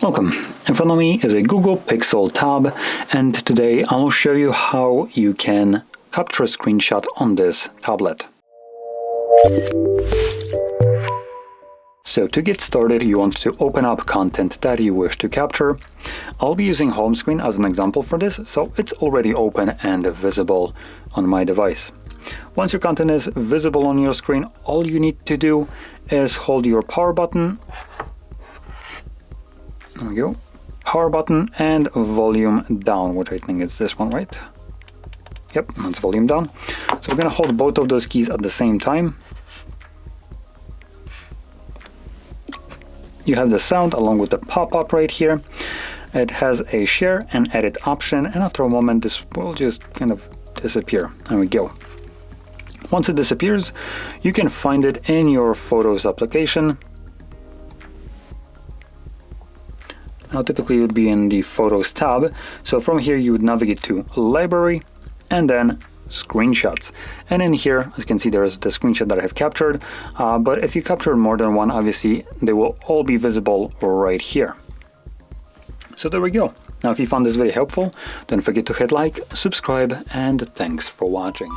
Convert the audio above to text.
Welcome. In front of me is a Google Pixel tab, and today I'll show you how you can capture a screenshot on this tablet. So to get started, you want to open up content that you wish to capture. I'll be using home screen as an example for this, so it's already open and visible on my device. Once your content is visible on your screen, all you need to do is hold your power button. There we go. Power button and volume down, which I think is this one, right? Yep, that's volume down. So we're going to hold both of those keys at the same time. You have the sound along with the pop-up right here. It has a share and edit option, and after a moment this will just kind of disappear. There we go. Once it disappears, you can find it in your Photos application. Now typically it would be in the Photos tab, so from here you would navigate to Library and then Screenshots. And in here, as you can see, there is the screenshot that I have captured, but if you capture more than one, obviously they will all be visible right here. So there we go. Now if you found this video helpful, don't forget to hit like, subscribe, and thanks for watching.